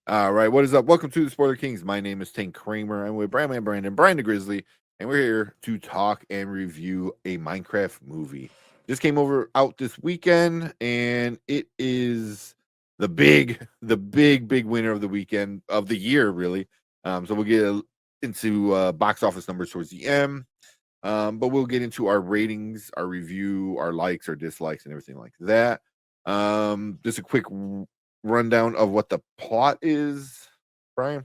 All right, what is up? Welcome to the Spoiler Kings. My name is Tank Kramer. I'm with Brian the Grizzly, and we're here to talk and review a Minecraft movie. This came out this weekend, and it is the big winner of the weekend of the year, really. So we'll get into box office numbers towards the end, but we'll get into our ratings, our review, our likes, our dislikes, and everything like that. Just a quick rundown of what the plot is, Brian?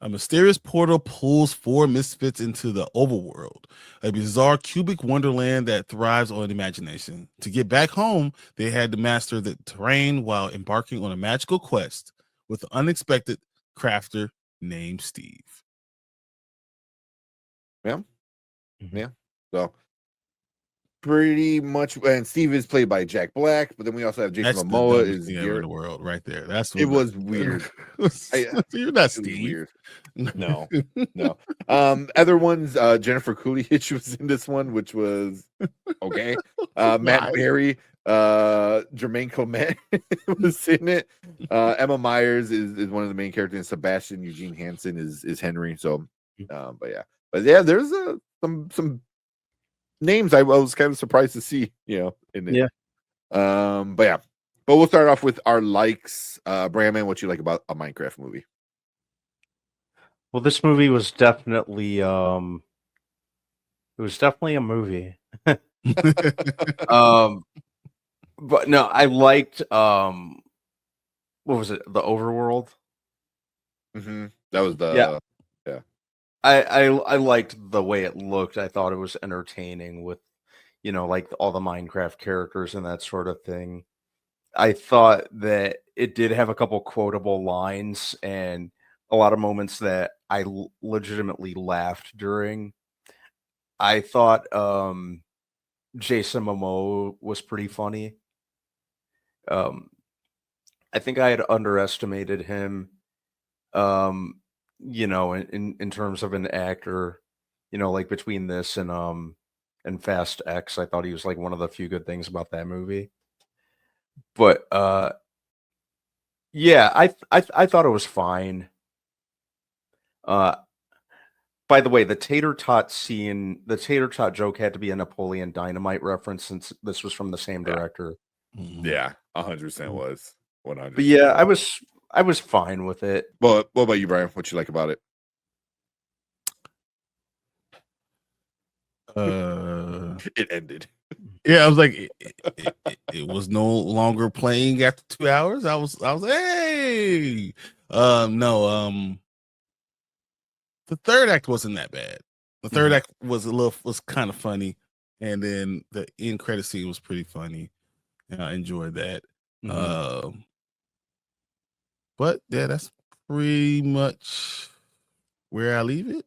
A mysterious portal pulls four misfits into the overworld, a bizarre cubic wonderland that thrives on imagination. To get back home, they had to master the terrain while embarking on a magical quest with an unexpected crafter named Steve. Yeah. Yeah. So pretty much, and Steve is played by Jack Black, but then we also have Jason That's the Momoa dumbest is thing ever in Garrett. the world, right there. That's It what was weird. You're not It was Steve. weird. No. Other ones, Jennifer Coolidge was in this one, which was okay. Matt Berry, Jermaine Clement was in it. Emma Myers is one of the main characters, and Sebastian Eugene Hansen is Henry. So but yeah, there's some names I was kind of surprised to see, in it. Yeah. But we'll start off with our likes. Brandman, what you like about a Minecraft movie? Well, this movie was definitely it was definitely a movie. um but no, I liked what was it? The Overworld? That was the Yeah. yeah. I liked the way it looked. I thought it was entertaining with like all the Minecraft characters and that sort of thing. I thought that it did have a couple quotable lines and a lot of moments that I legitimately laughed during. I thought Jason Momoa was pretty funny. Um, I think I had underestimated him, in terms of an actor, like between this and Fast X. I thought he was like one of the few good things about that movie. But yeah, I thought it was fine. Uh, by the way, the tater tot scene, the tater tot joke had to be a Napoleon Dynamite reference since this was from the same director. Yeah, 100% was 100. But yeah, I was fine with it. Well, what about you, Brian? What you like about it? It ended. Yeah, I was like, it was no longer playing after 2 hours. I was hey, no, the third act wasn't that bad. The third act was kind of funny, and then the end credit scene was pretty funny. And I enjoyed that. But yeah, that's pretty much where I leave it.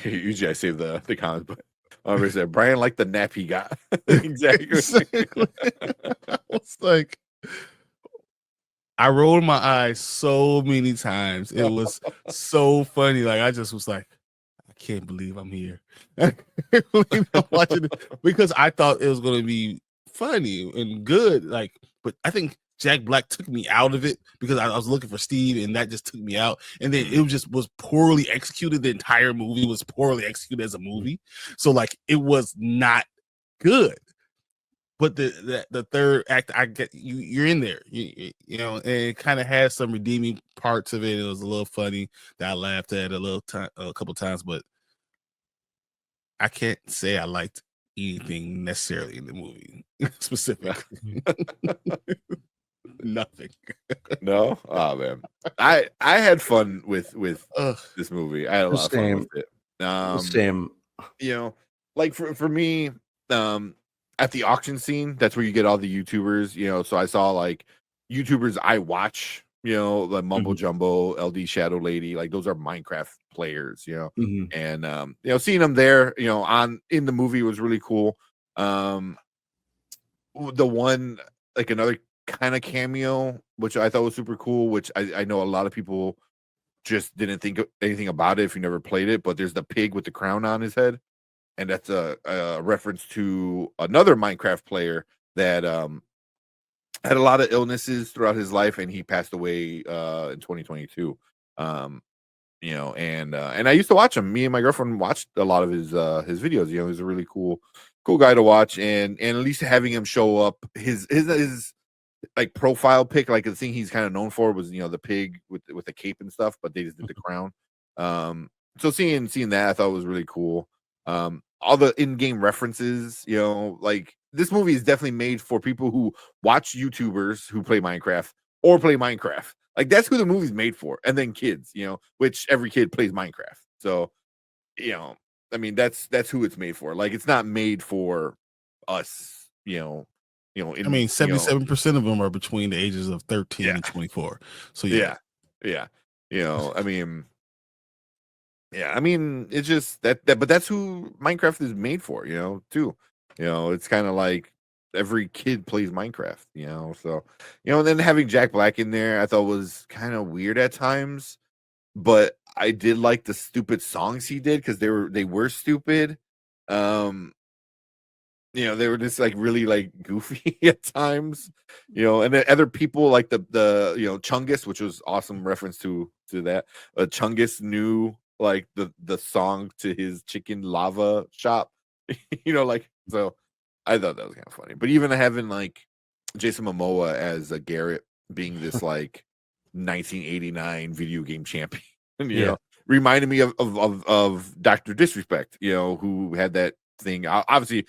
Usually I save the comments, but I said Brian liked the nap he got. Exactly. I was like, I rolled my eyes so many times. It was so funny. Like I just was like, I can't believe I'm here. I can't believe I'm watching it because I thought it was going to be funny and good. Like, but I think Jack Black took me out of it because I was looking for Steve, and that just took me out. And then it was poorly executed. The entire movie was poorly executed as a movie, so like it was not good. But the third act, I get you're in there, you know, and it kind of has some redeeming parts of it. It was a little funny that I laughed at a couple times, but I can't say I liked anything necessarily in the movie specifically. Nothing. No, oh man, I had fun with this movie. I had a lot of fun with it. Same. Like for me, at the auction scene, that's where you get all the YouTubers. So I saw like YouTubers I watch. Like Mumble Jumbo, LD Shadow Lady, like those are Minecraft players. And seeing them there, in the movie was really cool. The one, like another kind of cameo, which I thought was super cool, which I know a lot of people just didn't think anything about it if you never played it, but there's the pig with the crown on his head, and that's a reference to another Minecraft player that had a lot of illnesses throughout his life, and he passed away in 2022. And I used to watch him. Me and my girlfriend watched a lot of his videos. He's a really cool guy to watch, and at least having him show up, his like profile pic, like the thing he's kind of known for was the pig with the cape and stuff, but they just did the crown. So seeing that, I thought was really cool. All the in-game references, like this movie is definitely made for people who watch YouTubers who play Minecraft or play Minecraft. Like that's who the movie's made for, and then kids, which every kid plays Minecraft. So, I mean that's who it's made for. Like it's not made for us, I mean, 77% of them are between the ages of 13 and 24. So yeah. I mean, it's just that, but that's who Minecraft is made for, too. It's kind of like every kid plays Minecraft, so, and then having Jack Black in there, I thought was kind of weird at times, but I did like the stupid songs he did because they were stupid. They were just like really like goofy at times, and then other people like the Chungus, which was awesome reference to that. Chungus knew like the song to his chicken lava shop, like, so I thought that was kind of funny. But even having like Jason Momoa as a Garrett being this like 1989 video game champion, reminded me of Dr. Disrespect, who had that thing. Obviously,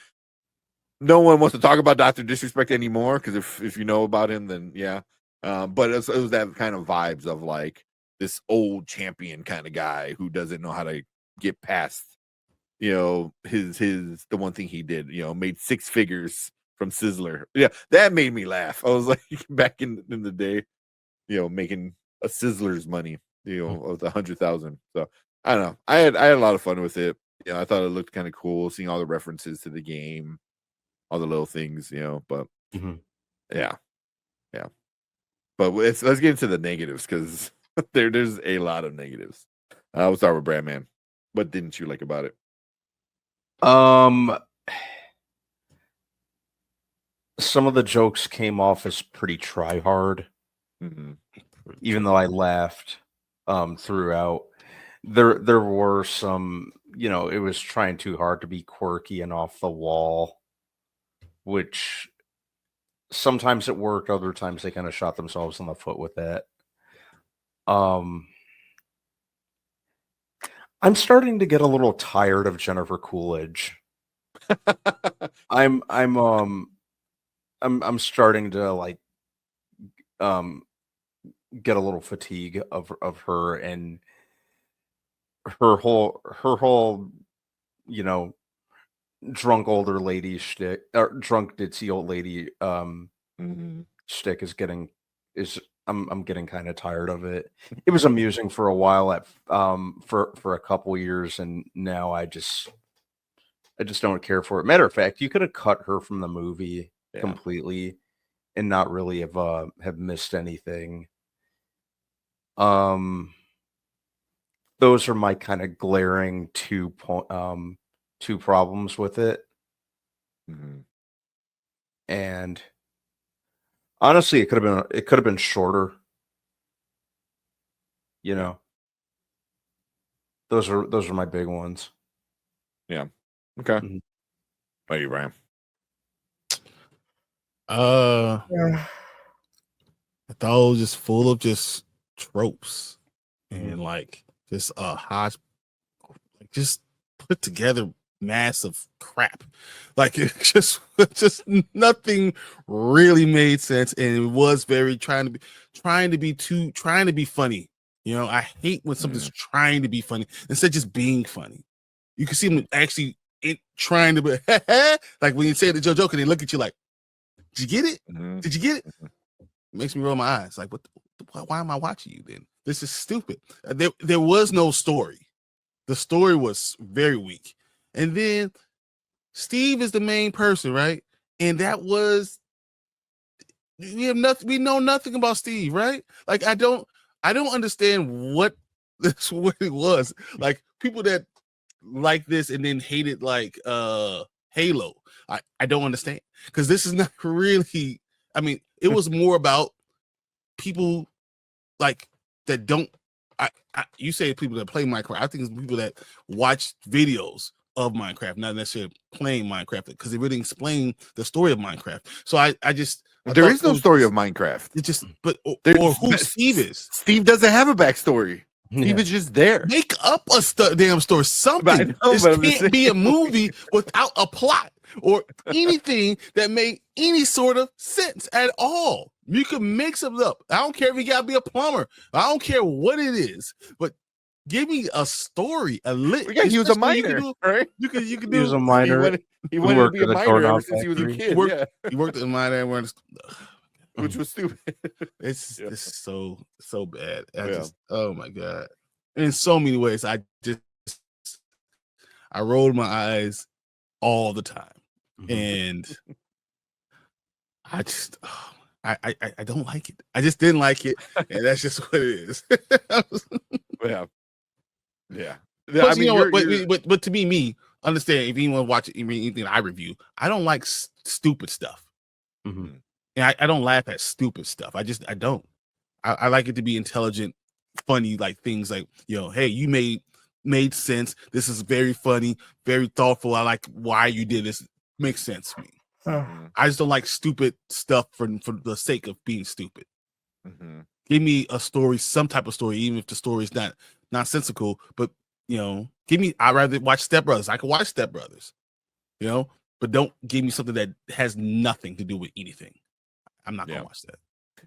no one wants to talk about Dr. Disrespect anymore because if you know about him, then yeah. But it was that kind of vibes of like this old champion kind of guy who doesn't know how to get past, his the one thing he did, made 6 figures from Sizzler. Yeah, that made me laugh. I was like back in the day, making a Sizzler's money, of the 100,000. So I don't know. I had a lot of fun with it. I thought it looked kind of cool, seeing all the references to the game, all the little things, but yeah. But let's get into the negatives because there's a lot of negatives. We'll start with Bradman. What didn't you like about it? Some of the jokes came off as pretty try hard, even though I laughed throughout. There were some, it was trying too hard to be quirky and off the wall, which sometimes it worked, other times they kind of shot themselves in the foot with that. I'm starting to get a little tired of Jennifer Coolidge. I'm starting to like get a little fatigue of her and her whole drunk older lady shtick, or drunk ditzy old lady shtick is I'm getting kind of tired of it. It was amusing for a while for a couple years, and now I just don't care for it. Matter of fact, you could have cut her from the movie completely and not really have missed anything. Those are my kind of glaring two problems with it. And honestly, it could have been shorter. Those are my big ones. Yeah. Okay. How about you, Brian? I thought it was just full of just tropes and like just just put together massive crap. Like it just nothing really made sense, and it was very trying to be funny. I hate when something's trying to be funny instead of just being funny. You can see them actually trying to be like when you say the joke and they look at you like, did you get it? Did you get it? It makes me roll my eyes. Like, why am I watching you then? This is stupid. There was no story. The story was very weak. And then Steve is the main person, right? And that was we know nothing about Steve, right? Like I don't understand what it was. Like people that like this and then hated like Halo. I don't understand because this is not really. I mean, It was more about people like that don't. You say people that play Minecraft. I think it's people that watch videos of Minecraft, not necessarily playing Minecraft, because they really explain the story of Minecraft. So I there is no story just, of Minecraft. It just, but or There's- who Steve is. Steve doesn't have a backstory. Steve is just there. Make up a damn story. Something. This can't be a movie without a plot or anything that made any sort of sense at all. You can make something up. I don't care if you gotta be a plumber. I don't care what it is, but give me a story. He was a miner, right? You can do. He was a miner. He wanted to be a miner ever since he was a factory. kid. He worked in a miner, which was stupid. It's so bad. Oh my god. In so many ways, I rolled my eyes all the time, and I just I don't like it. I just didn't like it, and that's just what it is. yeah. Plus, but to me, understand if anyone watch anything I review, I don't like stupid stuff. Mm-hmm. And I don't laugh at stupid stuff. I don't. I like it to be intelligent, funny, like things like, hey, you made sense. This is very funny, very thoughtful. I like why you did this. Makes sense to me. I just don't like stupid stuff for the sake of being stupid. Give me a story, some type of story, even if the story is not nonsensical, but I'd rather watch Step Brothers. I can watch Step Brothers, but don't give me something that has nothing to do with anything. I'm not gonna watch that.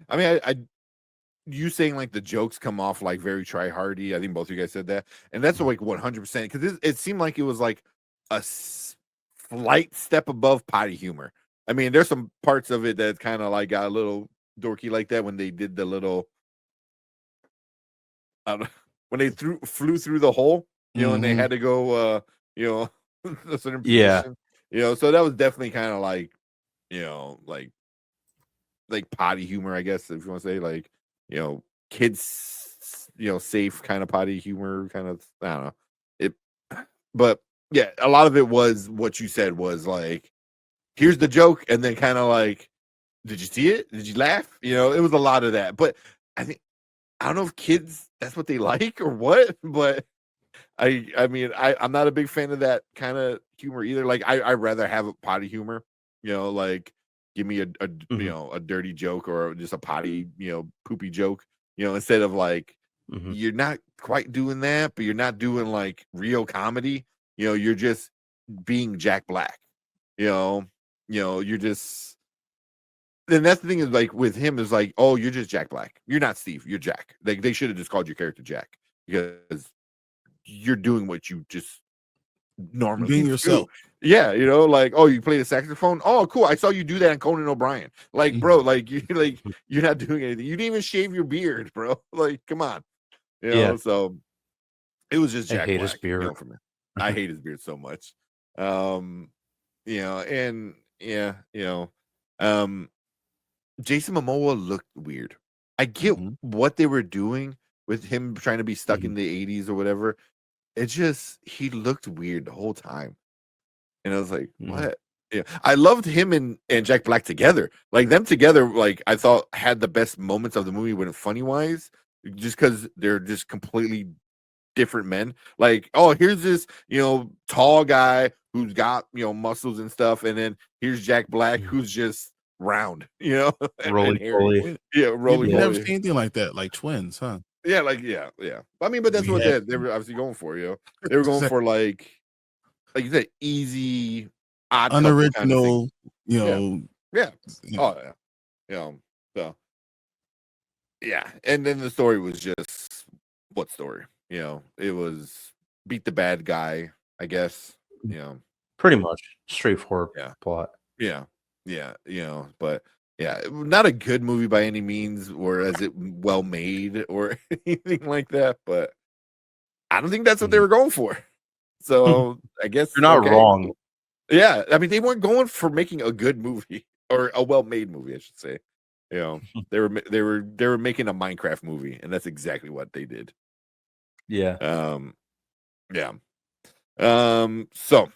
I mean, you saying like the jokes come off like very try-hardy. I think both of you guys said that, and that's like 100% because it seemed like it was like a slight step above potty humor. I mean, there's some parts of it that kind of like got a little dorky like that when they did the little, when they flew through the hole, and they had to go, a certain position, so that was definitely kind of like, like potty humor, I guess, if you want to say, like, kids, safe kind of potty humor, kind of, I don't know it, but yeah, a lot of it was what you said was like, here's the joke, and then kind of like, did you see it? Did you laugh? It was a lot of that, but I don't know if kids, that's what they like or what, but I mean, I'm not a big fan of that kind of humor either. Like, I'd rather have a potty humor, like, give me a a dirty joke or just a potty, poopy joke, instead of like, you're not quite doing that, but you're not doing like real comedy. You're just being Jack Black. You're just. And that's the thing is like with him is like, oh, you're just Jack Black. You're not Steve. You're Jack. Like they should have just called your character Jack because you're doing what you just normally being do. yourself. Yeah, like, oh, you play the saxophone. Oh, cool. I saw you do that on Conan O'Brien. Like, bro, like you're not doing anything. You didn't even shave your beard, bro. Like, come on. So it was just Jack I hate Black, his beard. for me. I hate his beard so much. Jason Momoa looked weird. I get what they were doing with him trying to be stuck in the 80s or whatever. It just, he looked weird the whole time. And I was like, what? Yeah. I loved him and Jack Black together. Like them together, like I thought had the best moments of the movie when funny wise, just because they're just completely different men. Like, oh, here's this, tall guy who's got, muscles and stuff. And then here's Jack Black who's just round, roly-poly. Yeah, roly-poly. You never seen anything like that, like twins, huh? Yeah, like yeah. I mean, but that's what they were obviously going for, They were going for like you said, easy, odd, unoriginal, kind of yeah. Oh yeah, so yeah. And then the story was just what story? It was beat the bad guy, I guess. Pretty much straightforward plot. Yeah. But yeah, not a good movie by any means, or is it well made or anything like that. But I don't think that's what they were going for. So I guess you're not wrong. Yeah, I mean, they weren't going for making a good movie or a well-made movie, I should say. They were making a Minecraft movie, and that's exactly what they did. Yeah. Yeah. So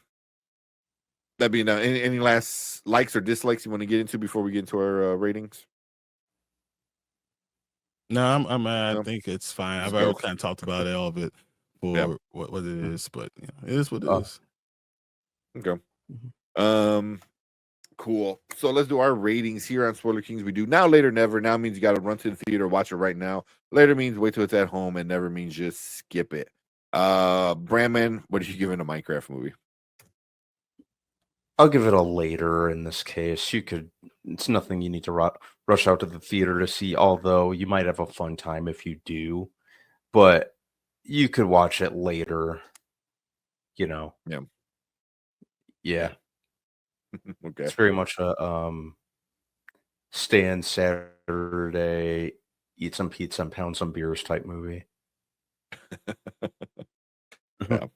that being any last likes or dislikes you want to get into before we get into our ratings? No, I No? think it's fine. Just I've already go. kind of talked about all of it Yeah. for what it is, but it is what it is. Okay. Mhm. Cool. So let's do our ratings here on Spoiler Kings. We do now, later, never. Now means you got to run to the theater, watch it right now. Later means wait till it's at home, and never means just skip it. Brandman, what did you give in a Minecraft movie? I'll give it a later in this case. It's nothing you need to rush out to the theater to see, although you might have a fun time if you do, but you could watch it later, you know. Yeah. Yeah. Okay. It's very much a stay in Saturday, eat some pizza and pound some beers type movie. Yeah.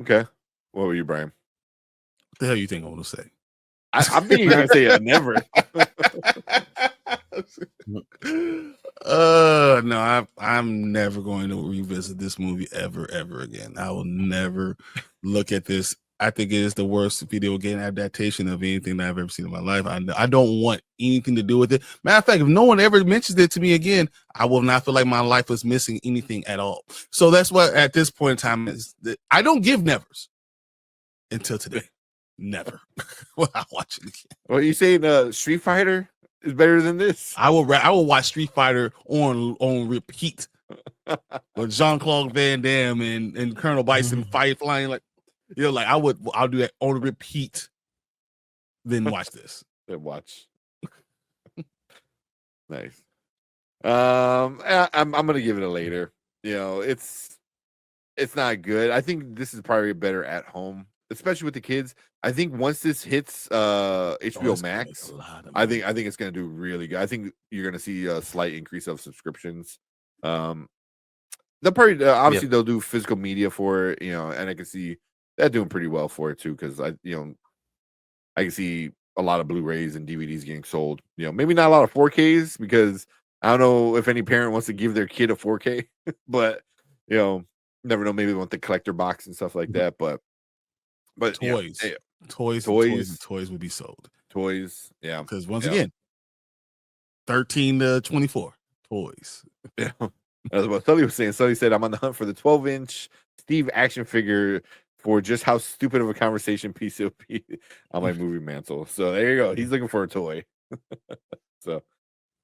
Okay. What were you, Brian? What the hell you think I'm gonna say? I'm thinking you're gonna say never. No, I'm never going to revisit this movie ever again. I will never look at this. I think it is the worst video game adaptation of anything that I've ever seen in my life. I don't want anything to do with it. Matter of fact, if no one ever mentions it to me again, I will not feel like my life was missing anything at all. So that's what at this point in time is. I don't give nevers until today. Never. Well, I'll watch it again. Well, you saying Street Fighter is better than this? I will watch Street Fighter on repeat with Jean-Claude Van Damme and Colonel Bison flying like like I'll do that on repeat. Then watch this. Then watch. Nice. I'm gonna give it a later. It's not good. I think this is probably better at home, especially with the kids. I think once this hits HBO Max, I think it's gonna do really good. I think you're gonna see a slight increase of subscriptions. They'll probably obviously they'll do physical media for it, and I can see that doing pretty well for it too, because I can see a lot of Blu-rays and DVDs getting sold. Maybe not a lot of 4Ks because I don't know if any parent wants to give their kid a 4K, but never know. Maybe they want the collector box and stuff like that. But toys, yeah, toys would be sold. Toys, yeah. Because once again, 13 to 24 toys. Yeah, that's what Sully was saying. Sully said, "I'm on the hunt for the 12-inch Steve action figure for just how stupid of a conversation piece it'll be on my movie mantle." So there you go. He's looking for a toy. So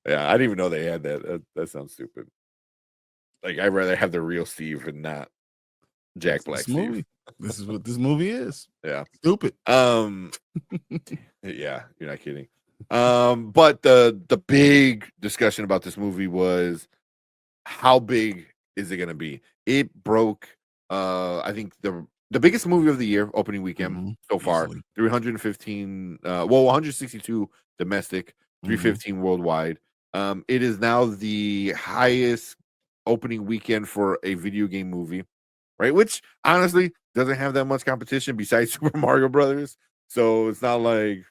yeah, I didn't even know they had that. That sounds stupid. Like I'd rather have the real Steve and not Jack Black Steve. This is what this movie is. Yeah, stupid. Yeah, you're not kidding. But the big discussion about this movie was how big is it going to be? It broke. I think the biggest movie of the year opening weekend so far. Easily. 315. 162 domestic, 315 worldwide. It is now the highest opening weekend for a video game movie, right? Which honestly doesn't have that much competition besides Super Mario Brothers. So it's not like,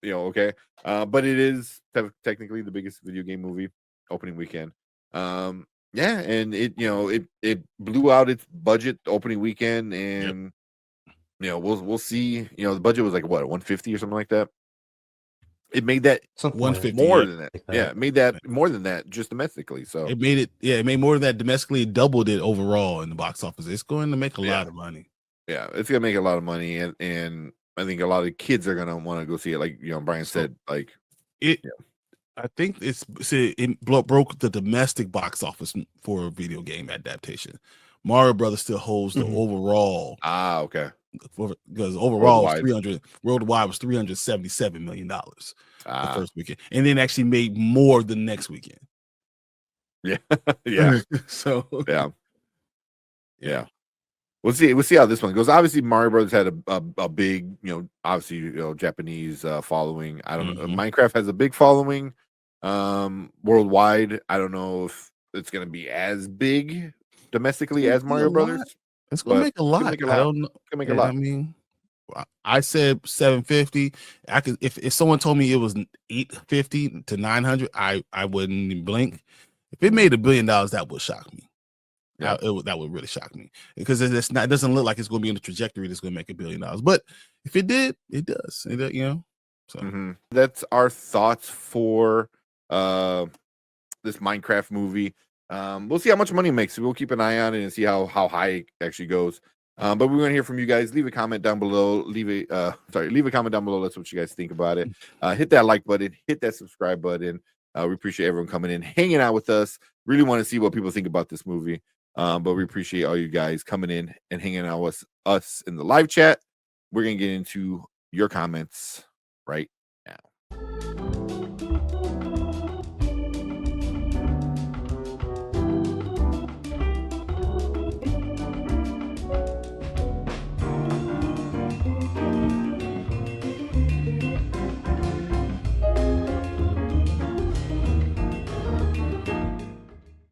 okay. But it is technically the biggest video game movie opening weekend. Yeah, and it blew out its budget opening weekend, and we'll see. The budget was like what, 150 or something like that. It made that 150 more than that. Yeah, it made that more than that just domestically. So it made it. Yeah, it made more than that domestically. It doubled it overall in the box office. It's going to make a lot of money. Yeah, it's gonna make a lot of money, and I think a lot of kids are gonna want to go see it. Like Brian said, like it. I think it broke the domestic box office for a video game adaptation. Mario Brothers still holds the overall. Okay. Because overall worldwide was $377 million the first weekend, and then actually made more the next weekend. Yeah, yeah. So yeah. We'll see how this one goes. Obviously, Mario Brothers had a big, obviously, Japanese following. I don't know. Minecraft has a big following worldwide. I don't know if it's going to be as big domestically as Mario Brothers. It's going to make a lot. I don't know. It's going to make a lot. I mean, I said 750. I could if someone told me it was 850 to 900, I wouldn't even blink. If it made $1 billion, that would shock me. Yeah. That would really shock me because it doesn't look like it's going to be in the trajectory that's going to make $1 billion. But if it did, it does. So that's our thoughts for this Minecraft movie. We'll see how much money it makes. We'll keep an eye on it and see how high it actually goes. But we want to hear from you guys. Leave a comment down below. Leave a comment down below. That's what you guys think about it. Hit that like button. Hit that subscribe button. We appreciate everyone coming in, hanging out with us. Really want to see what people think about this movie. But we appreciate all you guys coming in and hanging out with us in the live chat. We're gonna get into your comments right